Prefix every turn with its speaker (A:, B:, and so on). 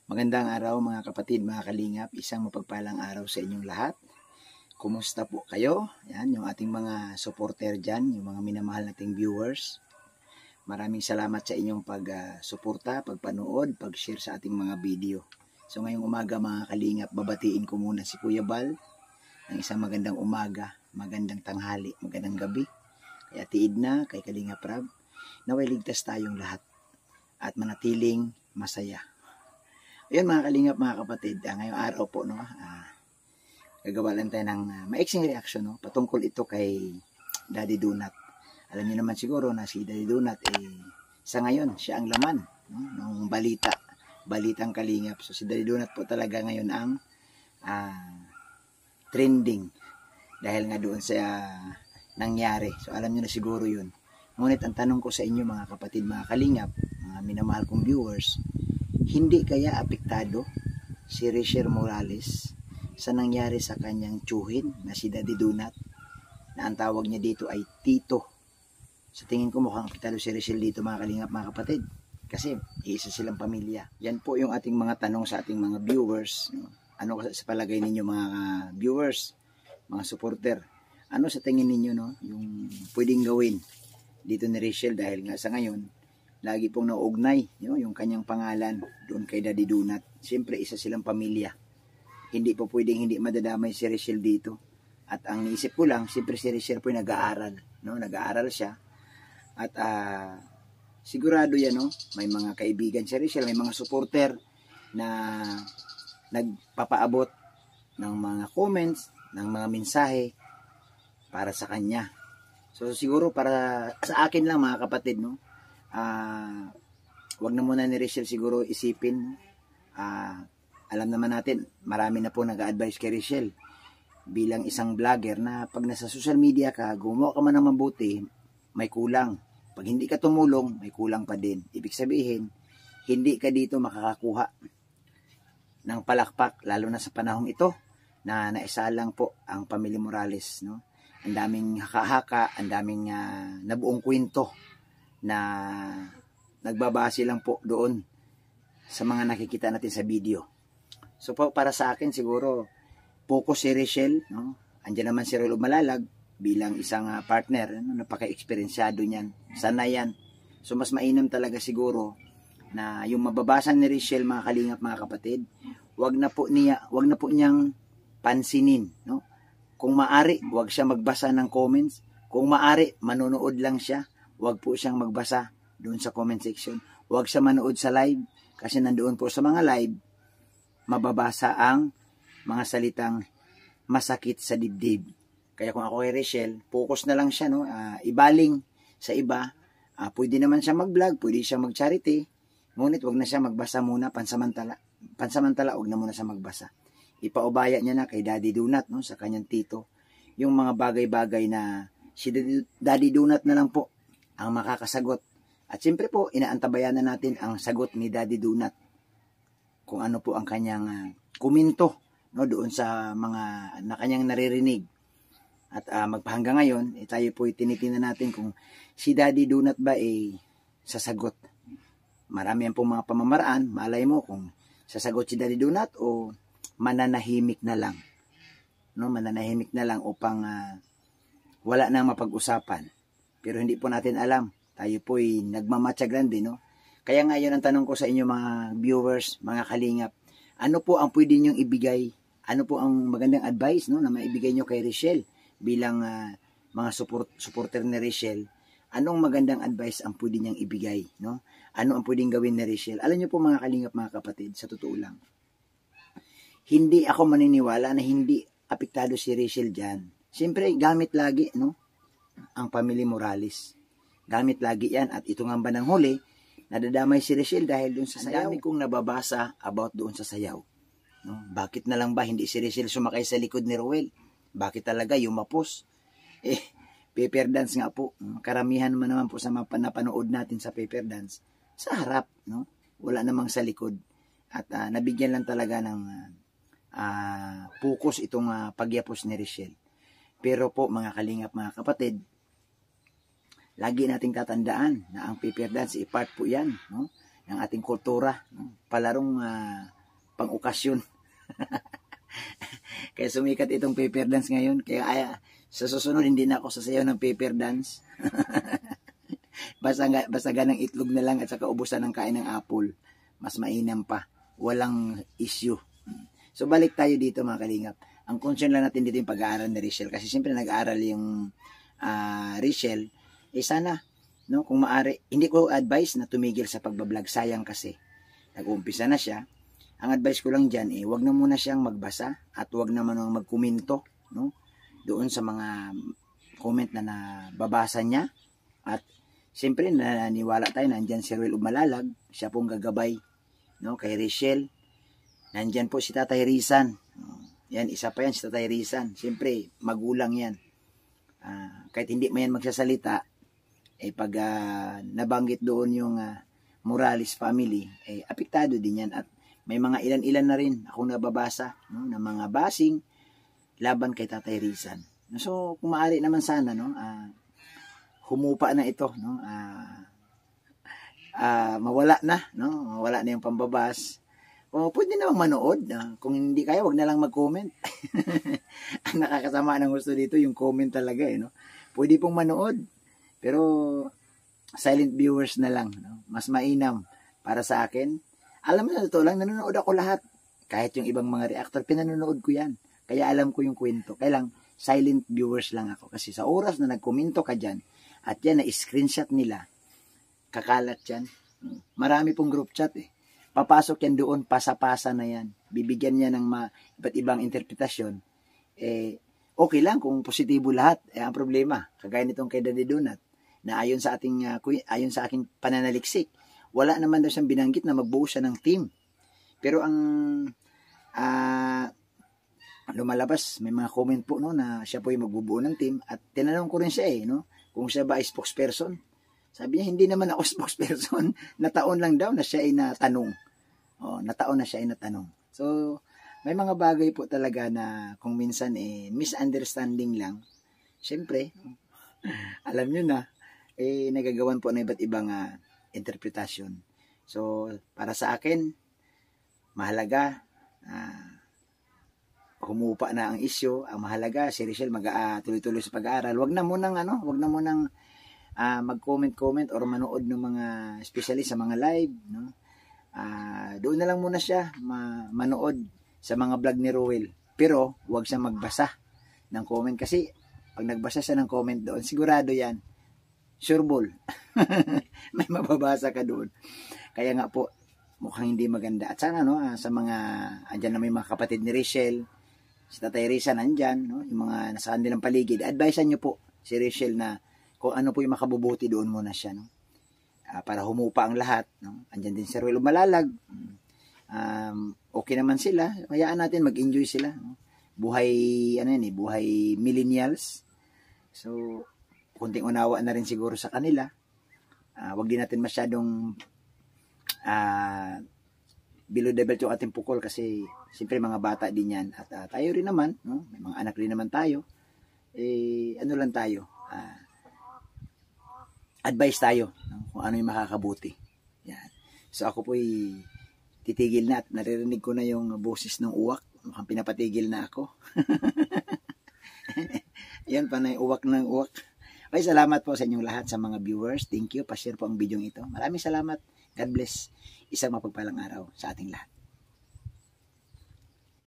A: Magandang araw mga kapatid, mga kalingap. Isang mapagpalang araw sa inyong lahat. Kumusta po kayo? Yan, yung ating mga supporter dyan, yung mga minamahal nating viewers. Maraming salamat sa inyong pag-suporta, pagpanood, pag-share sa ating mga video. So ngayong umaga mga kalingap, babatiin ko muna si Kuya Bal ng isang magandang umaga, magandang tanghali, magandang gabi. Kay Ate Edna, kay Kalingap Rab, naway ligtas tayong lahat at manatiling masaya. Ayun mga kalingap, mga kapatid, ngayong araw po, no, gagawa lang tayo ng maiksing reaction, no, patungkol ito kay Daddy Donut. Alam niyo naman siguro na si Daddy Donut, sa ngayon, siya ang laman, no, ng balitang kalingap. So si Daddy Donut po talaga ngayon ang trending dahil nga doon sa nangyari. So alam niyo na siguro yun. Ngunit ang tanong ko sa inyo mga kapatid, mga kalingap, mga minamahal kong viewers, hindi kaya apektado si Rachel Morales sa nangyari sa kanyang tsuhin na si Daddy Donut, na ang tawag niya dito ay Tito? Sa tingin ko mukhang apektado si Rachel dito mga kalingap, mga kapatid, kasi iisa silang pamilya. Yan po yung ating mga tanong sa ating mga viewers. Ano sa palagay ninyo mga viewers, mga supporter? Ano sa tingin ninyo, no, yung pwedeng gawin dito ni Rachel dahil nga sa ngayon lagi pong nauugnay, yung kanyang pangalan doon kay Daddy Donut. Siyempre, isa silang pamilya. Hindi po pwedeng hindi madadamay si Rachel dito. At ang naisip ko lang, siyempre si Rachel po nag-aaral. No? Nag-aaral siya. At sigurado yan, no? May mga kaibigan si Rachel, may mga supporter na nagpapaabot ng mga comments, ng mga mensahe para sa kanya. So siguro para sa akin lang mga kapatid, no? Wag na muna ni Rachel siguro isipin. Alam naman natin, marami na po nag-a-advise kay Rachel bilang isang vlogger na pag nasa social media ka, gumawa ka man ng mabuti, may kulang. Pag hindi ka tumulong, may kulang pa din. Ibig sabihin, hindi ka dito makakakuha ng palakpak, lalo na sa panahong ito na naisalang po ang pamilya Morales, no? Ang daming haka-haka, ang daming nabuong kwento na nagbabase lang po doon sa mga nakikita natin sa video. So po, para sa akin siguro focus si Rachel, no? Andiyan naman si Relo Malalag bilang isang partner, no? Napaka-eksperensyado niyan, sanayan. So mas mainam talaga siguro na yung mababasa ni Rachel, mga kalingap, mga kapatid, wag na po niyang pansinin, no? Kung maari, wag siya magbasa ng comments. Kung maari, manonood lang siya. Wag po siyang magbasa doon sa comment section. Wag siya manood sa live kasi nandoon po sa mga live mababasa ang mga salitang masakit sa dibdib. Kaya kung ako kay Rachel, focus na lang siya, no? Ibaling sa iba. Pwede naman siya mag-vlog, pwede siya mag-charity. Ngunit wag na siya magbasa muna pansamantala. Pansamantala, wag na muna siya magbasa. Ipaubaya niya na kay Daddy Donut, no, sa kanyang tito, yung mga bagay-bagay na si Daddy Donut na lang po ang makakasagot. At siyempre po, inaantabayan na natin ang sagot ni Daddy Donut kung ano po ang kanyang komento, no, doon sa mga na kanyang naririnig. At magpahanggang ngayon, tayo po tinitingnan natin kung si Daddy Donut ba sasagot. Marami yan po mga pamamaraan. Malay mo kung sasagot si Daddy Donut o mananahimik na lang, no, mananahimik na lang upang wala nang mapag-usapan. Pero hindi po natin alam. Tayo po nagmamatsaglan din, no? Kaya ngayon ang tanong ko sa inyo mga viewers, mga kalingap, ano po ang pwede niyong ibigay? Ano po ang magandang advice, no, na maibigay niyo kay Rachel bilang mga supporter ni Rachel? Anong magandang advice ang pwede niyang ibigay, no? Ano ang pwedeng gawin ni Rachel? Alam niyo po mga kalingap, mga kapatid, sa totoo lang, hindi ako maniniwala na hindi apektado si Rachel dyan. Siyempre, gamit lagi, no, ang pamilya Morales. Gamit lagi yan. At ito nga ba ng huli, nadadamay si Rachel dahil doon sa sayaw. Ang dami kong nababasa about doon sa sayaw. No? Bakit na lang ba hindi si Rachel sumakay sa likod ni Roel? Bakit talaga yumapos? Paper dance nga po. Karamihan naman po sa mga napanood natin sa paper dance, sa harap, no? Wala namang sa likod. At nabigyan lang talaga ng focus itong pagyapos ni Rachel. Pero po mga kalingap, mga kapatid, lagi nating tatandaan na ang paper dance, part po yan, no, ng ating kultura, no? Palarong pang okasyon. Kaya sumikat itong paper dance ngayon. Kaya sa susunod, hindi na ako sasayaw ng paper dance. Basta ganang itlog na lang at saka ubusan ng kain ng apple. Mas mainam pa. Walang issue. So balik tayo dito mga kalingap. Ang concern lang natin dito yung pag-aaral ni Richelle. Kasi siyempre nag-aaral yung Richelle. Sana, no, kung maaari, hindi ko advise na tumigil sa pagbablog. Sayang kasi. Nag-uumpisa na siya. Ang advice ko lang dyan, wag na muna siyang magbasa at wag naman magkomento, no, doon sa mga comment na nababasa niya. At siyempre, naniniwala tayo na andyan si Ruel Umalalag. Siya pong gagabay, no, kay Richelle. Nandyan po si Tatay Rizan. Yan, isa pa yan, si Tatay Rizan. Siyempre, magulang yan. Kahit hindi man yan magsasalita, pag nabanggit doon yung Morales family, apektado din yan. At may mga ilan-ilan na rin akong nababasa, no, na mga basing laban kay Tatay Rizan. So, kung maaari naman sana, no, humupa na ito, no, mawala na, no, mawala na yung pambabas. O pwede namang manood. Kung hindi kaya, wag na lang mag-comment. Ang nakakasama ng gusto dito, yung comment talaga, no? Pwede pong manood. Pero, silent viewers na lang, no? Mas mainam para sa akin. Alam mo na, ito lang, nanonood ako lahat. Kahit yung ibang mga reactor, pinanonood ko yan. Kaya alam ko yung kwento. Kaya lang, silent viewers lang ako. Kasi sa oras na nagkomento ka dyan, at yan na screenshot nila, kakalat yan. Marami pong group chat Papasok yan doon, pasa-pasa na yan. Bibigyan niya ng iba't ibang interpretasyon. Okay lang kung positibo lahat. Ang problema, kagaya nitong kay Daddy Donut, na ayon sa aking pananaliksik, wala naman daw siyang binanggit na magbuo siya ng team. Pero ang lumalabas, may mga comment po, no, na siya po yung magbubuo ng team. At tinanong ko rin siya no, kung siya ba ay spokesperson. Sabi niya, hindi naman ako spokesperson. Nataon lang daw na siya ay natanong. Nataon na siya ay natanong. So, may mga bagay po talaga na kung minsan misunderstanding lang. Siyempre, alam nyo na, nagagawan po ng iba't ibang interpretasyon. So, para sa akin, mahalaga, humupa na ang issue. Ang mahalaga, si Richelle tuloy-tuloy sa pag-aaral. Wag na munang mag-comment or manood ng mga specialist sa mga live, no? Doon na lang muna siya manood sa mga vlog ni Ruel. Pero wag siya magbasa ng comment kasi pag nagbasa siya ng comment doon, sigurado yan, sure ball. May mababasa ka doon. Kaya nga po, mukhang hindi maganda. At sana, no, sa mga, andyan na may mga kapatid ni Richelle, si Tatay Rizan nandyan, no, yung mga nasa kanilang paligid, advisean nyo po si Richelle na kung ano po yung makabubuti, doon muna siya, no? Para humupa ang lahat, no? Andyan din si Ruel Umalalag. Okay naman sila. Hayaan natin mag-enjoy sila, no? Buhay, buhay millennials. So, kunting unawa na rin siguro sa kanila. Wag din natin masyadong below the belt yung ating pukol kasi siyempre mga bata din yan. At tayo rin naman, no? May mga anak rin naman tayo. Ano lang tayo? Advice tayo, no? Kung ano yung makakabuti. Yan. So ako po'y titigil na at naririnig ko na yung boses ng uwak. Mukhang pinapatigil na ako. Yan pa na yung uwak ng uwak. Okay, salamat po sa inyong lahat sa mga viewers. Thank you. Pa-share po ang video ito. Maraming salamat. God bless. Isang mapagpalang araw sa ating lahat.